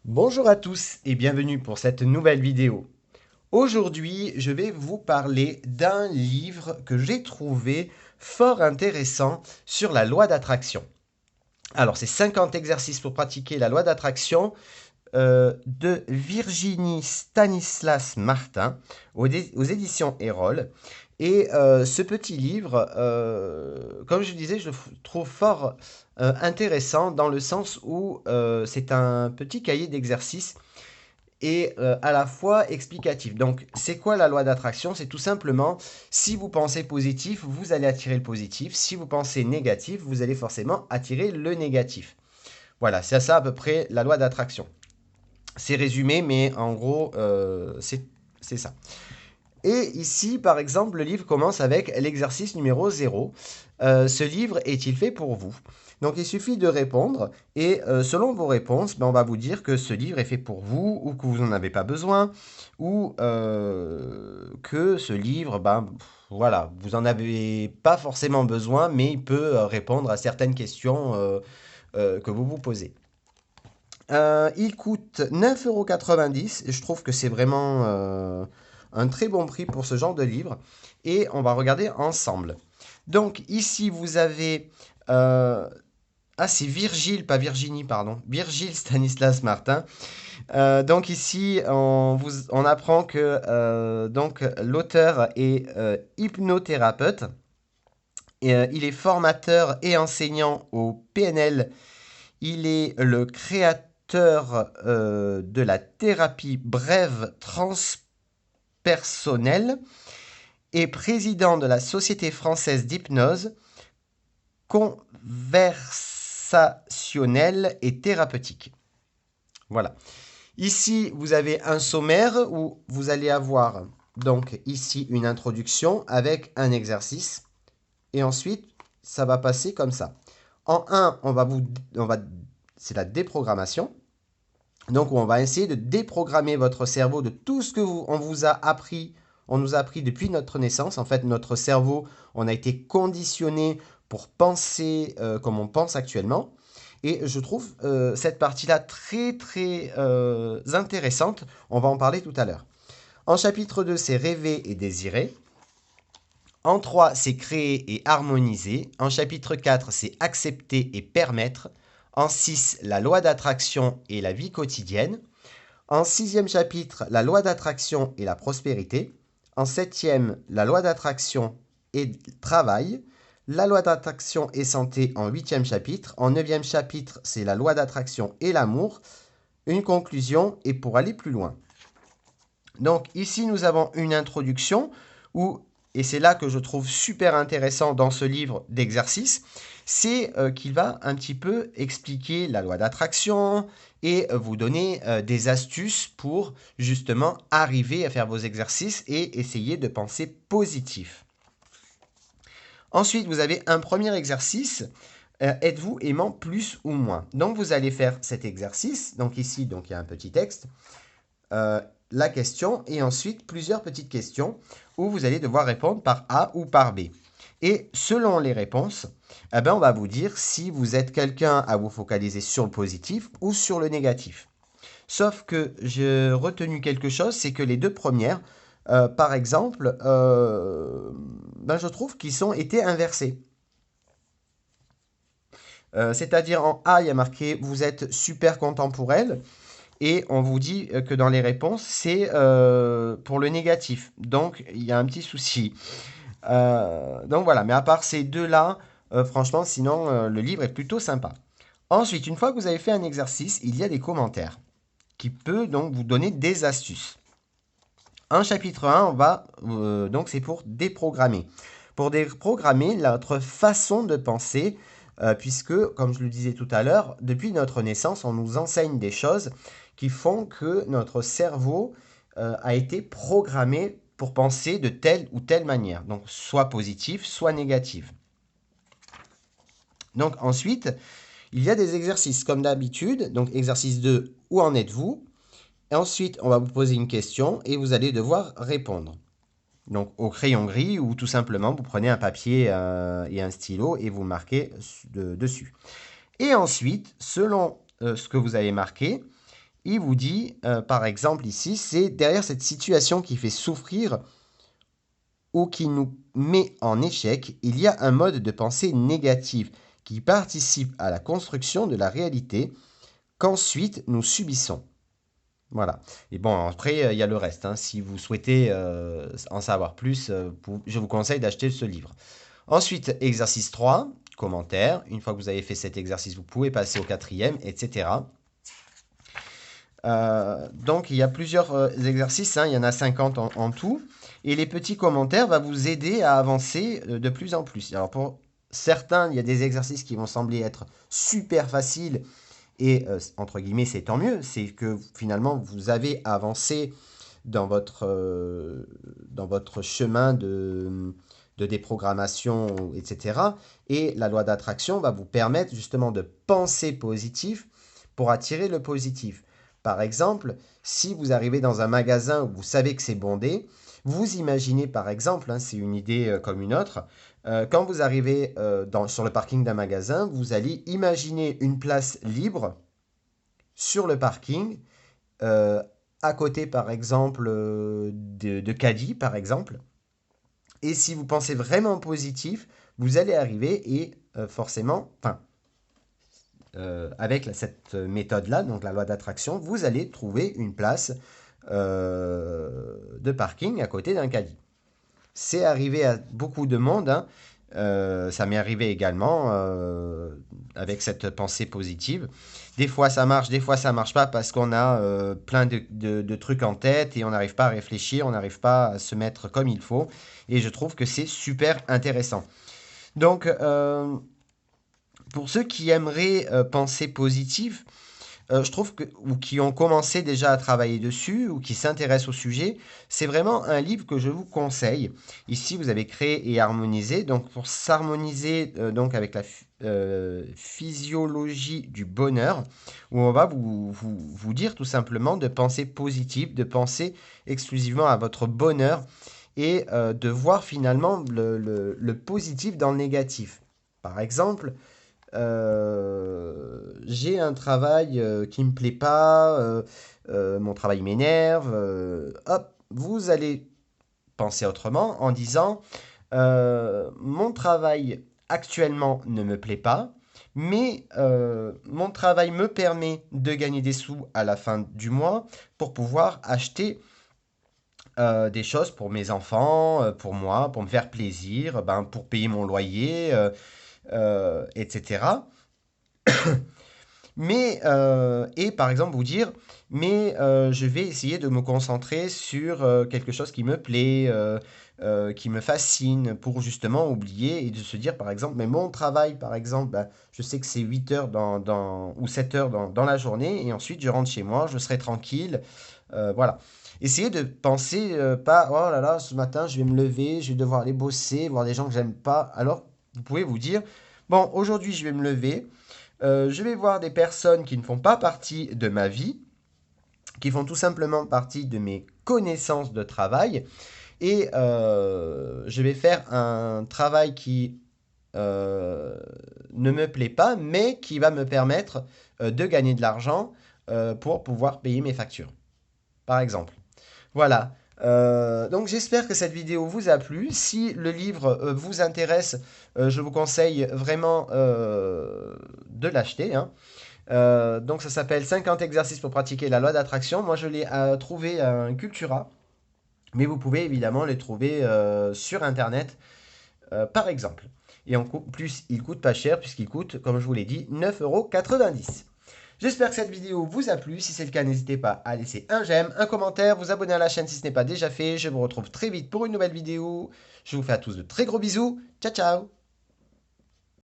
Bonjour à tous et bienvenue pour cette nouvelle vidéo. Aujourd'hui, je vais vous parler d'un livre que j'ai trouvé fort intéressant sur la loi d'attraction. Alors, c'est 50 exercices pour pratiquer la loi d'attraction de Virginie Stanislas Martin aux éditions Erol. Et ce petit livre, comme je disais, je le trouve fort intéressant dans le sens où c'est un petit cahier d'exercices et à la fois explicatif. Donc, c'est quoi la loi d'attraction? C'est tout simplement, si vous pensez positif, vous allez attirer le positif. Si vous pensez négatif, vous allez forcément attirer le négatif. Voilà, c'est ça à peu près la loi d'attraction. C'est résumé, mais en gros, c'est ça. Et ici, par exemple, le livre commence avec l'exercice numéro 0. Ce livre est-il fait pour vous? Donc il suffit de répondre et selon vos réponses, ben, on va vous dire que ce livre est fait pour vous ou que vous n'en avez pas besoin ou que ce livre, ben, voilà, vous n'en avez pas forcément besoin, mais il peut répondre à certaines questions que vous vous posez. Il coûte 9,90 € et je trouve que c'est vraiment un très bon prix pour ce genre de livre. Et on va regarder ensemble. Donc ici vous avez... ah c'est Virgile, pas Virginie, pardon. Virgile Stanislas Martin. Donc ici on apprend que donc l'auteur est hypnothérapeute. Et, il est formateur et enseignant au PNL. Il est le créateur de la thérapie brève transpersonnelle et président de la Société française d'hypnose conversationnelle et thérapeutique. Voilà. Ici, vous avez un sommaire où vous allez avoir donc ici une introduction avec un exercice et ensuite ça va passer comme ça. En 1, c'est la déprogrammation. Donc, on va essayer de déprogrammer votre cerveau de tout ce que on vous a appris. On nous a appris depuis notre naissance. En fait, notre cerveau, on a été conditionné pour penser comme on pense actuellement. Et je trouve cette partie-là très très intéressante. On va en parler tout à l'heure. En chapitre 2, c'est rêver et désirer. En 3, c'est créer et harmoniser. En chapitre 4, c'est accepter et permettre. En 6, la loi d'attraction et la vie quotidienne. En sixième chapitre, la loi d'attraction et la prospérité. En septième, la loi d'attraction et travail. La loi d'attraction et santé en huitième chapitre. En neuvième chapitre, c'est la loi d'attraction et l'amour. Une conclusion et pour aller plus loin. Donc ici, nous avons une introduction où, et c'est là que je trouve super intéressant dans ce livre d'exercices, c'est qu'il va un petit peu expliquer la loi d'attraction et vous donner des astuces pour justement arriver à faire vos exercices et essayer de penser positif. Ensuite, vous avez un premier exercice. Êtes-vous aimant plus ou moins? Donc, vous allez faire cet exercice. Donc ici, donc, il y a un petit texte. La question et ensuite plusieurs petites questions où vous allez devoir répondre par A ou par B. Et selon les réponses, eh ben, on va vous dire si vous êtes quelqu'un à vous focaliser sur le positif ou sur le négatif. Sauf que j'ai retenu quelque chose, c'est que les deux premières, par exemple, ben, je trouve qu'ils ont été inversés. C'est-à-dire en A, il y a marqué vous êtes super content pour elle. Et on vous dit que dans les réponses, c'est pour le négatif. Donc, il y a un petit souci. Donc voilà, mais à part ces deux-là, franchement, sinon, le livre est plutôt sympa. Ensuite, une fois que vous avez fait un exercice, il y a des commentaires qui peuvent donc vous donner des astuces. Un chapitre 1, donc c'est pour déprogrammer. Pour déprogrammer notre façon de penser, puisque, comme je le disais tout à l'heure, depuis notre naissance, on nous enseigne des choses qui font que notre cerveau a été programmé pour penser de telle ou telle manière. Donc, soit positif, soit négatif. Donc, ensuite, il y a des exercices, comme d'habitude. Donc, exercice 2, où en êtes-vous? Et ensuite, on va vous poser une question et vous allez devoir répondre. Donc au crayon gris ou tout simplement vous prenez un papier et un stylo et vous marquez dessus. Et ensuite, selon ce que vous avez marqué, il vous dit, par exemple ici, c'est derrière cette situation qui fait souffrir ou qui nous met en échec, il y a un mode de pensée négatif qui participe à la construction de la réalité qu'ensuite nous subissons. Voilà. Et bon, après, il y a le reste, hein. Si vous souhaitez en savoir plus, je vous conseille d'acheter ce livre. Ensuite, exercice 3, commentaire. Une fois que vous avez fait cet exercice, vous pouvez passer au quatrième, etc. Donc, il y a plusieurs exercices, hein. Il y en a 50 en tout. Et les petits commentaires vont vous aider à avancer de plus en plus. Alors, pour certains, il y a des exercices qui vont sembler être super faciles. Et entre guillemets, c'est tant mieux. C'est que finalement, vous avez avancé dans votre chemin de déprogrammation, etc. Et la loi d'attraction va vous permettre justement de penser positif pour attirer le positif. Par exemple, si vous arrivez dans un magasin où vous savez que c'est bondé, vous imaginez par exemple, hein, c'est une idée comme une autre, quand vous arrivez sur le parking d'un magasin, vous allez imaginer une place libre sur le parking, euh, à côté par exemple de caddies par exemple. Et si vous pensez vraiment positif, vous allez arriver et forcément, enfin, avec cette méthode-là, donc la loi d'attraction, vous allez trouver une place de parking à côté d'un caddie. C'est arrivé à beaucoup de monde, hein. Ça m'est arrivé également avec cette pensée positive. Des fois ça marche, des fois ça marche pas parce qu'on a plein de trucs en tête et on n'arrive pas à réfléchir, on n'arrive pas à se mettre comme il faut. Et je trouve que c'est super intéressant. Donc, pour ceux qui aimeraient penser positif, je trouve que, ou qui ont commencé déjà à travailler dessus, ou qui s'intéressent au sujet, c'est vraiment un livre que je vous conseille. Ici, vous avez créé et harmonisé. Donc, pour s'harmoniser donc avec la physiologie du bonheur, où on va vous dire tout simplement de penser positif, de penser exclusivement à votre bonheur et de voir finalement le positif dans le négatif. Par exemple, j'ai un travail qui me plaît pas, mon travail m'énerve, hop, vous allez penser autrement en disant mon travail actuellement ne me plaît pas, mais mon travail me permet de gagner des sous à la fin du mois pour pouvoir acheter des choses pour mes enfants, pour moi, pour me faire plaisir, ben, pour payer mon loyer, etc. Mais, et par exemple vous dire, mais je vais essayer de me concentrer sur quelque chose qui me plaît, qui me fascine, pour justement oublier et de se dire, par exemple, mais mon travail, par exemple, bah, je sais que c'est 8 heures ou 7 heures dans la journée, et ensuite je rentre chez moi, je serai tranquille, voilà. Essayez de penser pas, oh là là, ce matin je vais me lever, je vais devoir aller bosser, voir des gens que j'aime pas. Alors, vous pouvez vous dire, bon, aujourd'hui je vais me lever. Je vais voir des personnes qui ne font pas partie de ma vie, qui font tout simplement partie de mes connaissances de travail, et je vais faire un travail qui ne me plaît pas, mais qui va me permettre de gagner de l'argent pour pouvoir payer mes factures, par exemple. Voilà. Donc j'espère que cette vidéo vous a plu. Si le livre vous intéresse, je vous conseille vraiment de l'acheter, hein. Donc ça s'appelle 50 exercices pour pratiquer la loi d'attraction. Moi je l'ai trouvé à un Cultura, mais vous pouvez évidemment les trouver sur Internet, par exemple. Et en plus, il coûte pas cher puisqu'il coûte, comme je vous l'ai dit, 9,90 €. J'espère que cette vidéo vous a plu. Si c'est le cas, n'hésitez pas à laisser un j'aime, un commentaire, vous abonner à la chaîne si ce n'est pas déjà fait. Je vous retrouve très vite pour une nouvelle vidéo. Je vous fais à tous de très gros bisous. Ciao, ciao!